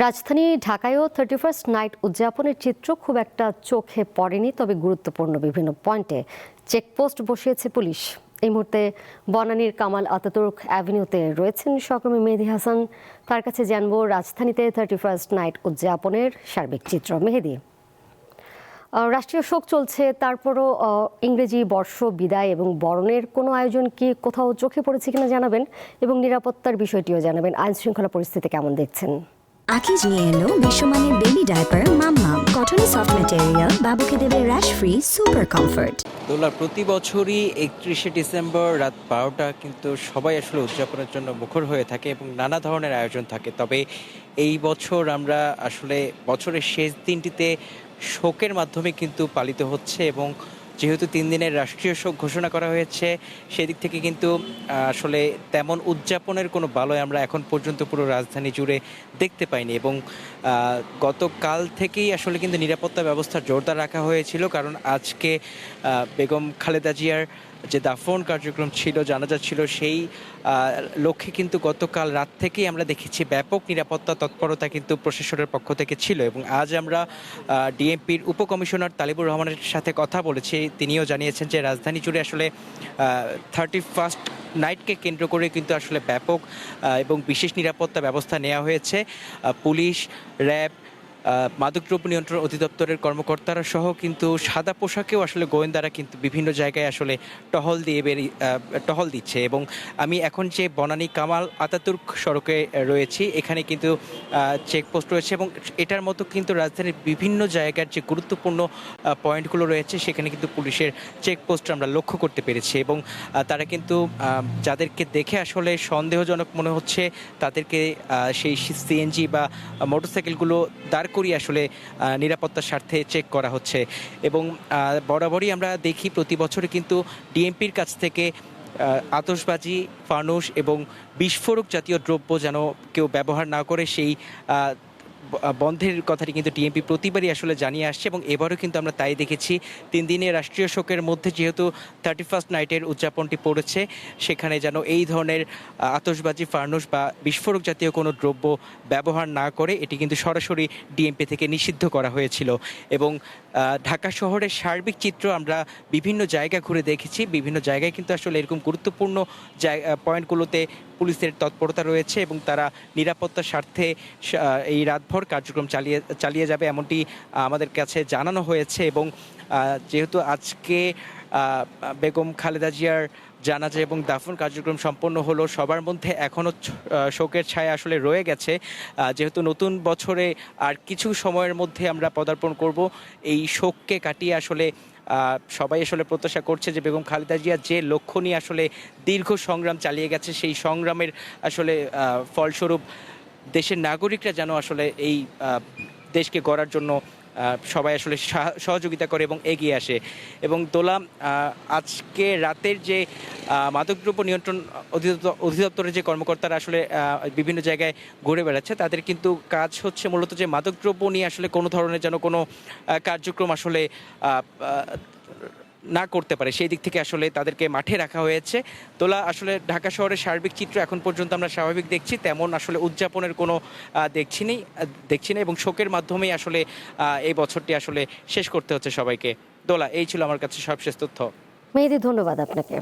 রাজধানী ঢাকায়ও 31st night উদযাপনের চিত্র খুব একটা চোখে পড়েনি, তবে গুরুত্বপূর্ণ বিভিন্ন পয়েন্টে চেকপোস্ট বসিয়েছে পুলিশ। এই মুহূর্তে বনানীর কামাল আতাতুর্ক অ্যাভিনিউতে রয়েছেন সহকর্মী মেহেদী হাসান। তার কাছে জানবো রাজধানীতে 31st নাইট উদযাপনের সার্বিক চিত্র। মেহেদী, রাষ্ট্রীয় শোক চলছে, তারপরও ইংরেজি বর্ষ বিদায় এবং বরণের কোনো আয়োজন কি কোথাও চোখে পড়েছে কিনা জানাবেন, এবং নিরাপত্তার বিষয়টিও জানাবেন। আইন শৃঙ্খলা পরিস্থিতি কেমন দেখছেন? আকিজ নিয়ে এলো বিশ্বমানের বেবি ডায়াপার মাম্মাম। কটনে সফট ম্যাটেরিয়াল, বাবুকে দেবে র্যাশ ফ্রি সুপার কমফোর্ট। দোলা, প্রতি বছরই 31শে ডিসেম্বর রাত 12টা কিন্তু সবাই আসলে উদযাপনের জন্য মুখর হয়ে থাকে এবং নানা ধরনের আয়োজন থাকে। তবে এই বছর আমরা আসলে বছরের শেষ দিনটিতে শোকের মাধ্যমে কিন্তু পালিত হচ্ছে, এবং যেহেতু 3 দিনের রাষ্ট্রীয় শোক ঘোষণা করা হয়েছে, সেদিক থেকে কিন্তু আসলে তেমন উদযাপনের কোনো বালয় আমরা এখন পর্যন্ত পুরো রাজধানী জুড়ে দেখতে পাইনি। এবং গতকাল থেকেই আসলে কিন্তু নিরাপত্তা ব্যবস্থা জোরদার রাখা হয়েছিল, কারণ আজকে বেগম খালেদা জিয়ার যে দাফন কার্যক্রম ছিল, জানাজা ছিল, সেই লক্ষ্যে কিন্তু গতকাল রাত থেকেই আমরা দেখেছি ব্যাপক নিরাপত্তা তৎপরতা কিন্তু প্রশাসনের পক্ষ থেকে ছিল। এবং আজ আমরা ডিএমপির উপকমিশনার তালিবুর রহমানের সাথে কথা বলেছি। তিনিও জানিয়েছেন যে রাজধানী জুড়ে আসলে 31st নাইটকে কেন্দ্র করে কিন্তু আসলে ব্যাপক এবং বিশেষ নিরাপত্তা ব্যবস্থা নেওয়া হয়েছে। পুলিশ, র্যাব, মাদকদ্রব্য নিয়ন্ত্রণ অধিদপ্তরের কর্মকর্তারা সহ কিন্তু সাদা পোশাকেও আসলে গোয়েন্দারা কিন্তু বিভিন্ন জায়গায় আসলে টহল দিচ্ছে। এবং আমি এখন যে বনানী কামাল আতাতুর্ক সড়কে রয়েছি, এখানে কিন্তু চেকপোস্ট রয়েছে, এবং এটার মতো কিন্তু রাজধানীর বিভিন্ন জায়গার যে গুরুত্বপূর্ণ পয়েন্টগুলো রয়েছে সেখানে কিন্তু পুলিশের চেকপোস্ট আমরা লক্ষ্য করতে পেরেছি। এবং তারা কিন্তু যাদেরকে দেখে আসলে সন্দেহজনক মনে হচ্ছে তাদেরকে সেই সিএনজি বা মোটরসাইকেলগুলো দাঁড় করিয়ে আসলে নিরাপত্তার স্বার্থে চেক করা হচ্ছে। এবং বরাবরই আমরা দেখি প্রতি বছরে কিন্তু ডিএমপির কাছ থেকে আতশবাজি, ফানুস এবং বিস্ফোরক জাতীয় দ্রব্য যেন কেউ ব্যবহার না করে সেই বন্ধের কথাটি কিন্তু ডিএমপি প্রতিবারই আসলে জানিয়ে আসছে, এবং এবারও কিন্তু আমরা তাই দেখেছি। 3 দিনের রাষ্ট্রীয় শোকের মধ্যে যেহেতু 31st নাইটের উদযাপনটি পড়েছে, সেখানে যেন এই ধরনের আতশবাজি, ফানুস বা বিস্ফোরক জাতীয় কোনো দ্রব্য ব্যবহার না করে এটি কিন্তু সরাসরি ডিএমপি থেকে নিষিদ্ধ করা হয়েছিল। এবং ঢাকা শহরের সার্বিক চিত্র আমরা বিভিন্ন জায়গা ঘুরে দেখেছি। বিভিন্ন জায়গায় কিন্তু আসলে এরকম গুরুত্বপূর্ণ পয়েন্টগুলোতে পুলিশের তৎপরতা রয়েছে, এবং তারা নিরাপত্তার স্বার্থে এই রাতভর কার্যক্রম চালিয়ে যাবে এমনটি আমাদের কাছে জানানো হয়েছে। এবং যেহেতু আজকে বেগম খালেদা জিয়ার জানাজা এবং দাফন কার্যক্রম সম্পন্ন হলো, সবার মধ্যে এখনও শোকের ছায়া আসলে রয়ে গেছে। যেহেতু নতুন বছরে আর কিছু সময়ের মধ্যে আমরা পদার্পণ করব, এই শোককে কাটিয়ে আসলে সবাই আসলে প্রত্যাশা করছে যে বেগম খালেদা জিয়া যে লক্ষ্য নিয়ে আসলে দীর্ঘ সংগ্রাম চালিয়ে গেছে, সেই সংগ্রামের আসলে ফলস্বরূপ দেশের নাগরিকরা যেন আসলে এই দেশকে গড়ার জন্য সবাই আসলে সহযোগিতা করে এবং এগিয়ে আসে। এবং দোলা, আজকে রাতের যে মাদকদ্রব্য নিয়ন্ত্রণ অধিদপ্তরের যে কর্মকর্তারা আসলে বিভিন্ন জায়গায় ঘুরে বেড়াচ্ছে, তাদের কিন্তু কাজ হচ্ছে মূলত যে মাদকদ্রব্য নিয়ে আসলে কোনো ধরনের যেন কোনো কার্যক্রম আসলে না করতে পারে, সেই দিক থেকে আসলে তাদেরকে মাঠে রাখা হয়েছে। তোলা, আসলে ঢাকা শহরের সার্বিক চিত্র এখন পর্যন্ত আমরা স্বাভাবিক দেখছি, তেমন আসলে উদযাপনের কোনো দেখছি না, এবং শোকের মাধ্যমেই আসলে এই বছরটি আসলে শেষ করতে হচ্ছে সবাইকে। দোলা, এই ছিল আমার কাছে সবশেষ তথ্য। মেহেদী, ধন্যবাদ আপনাকে।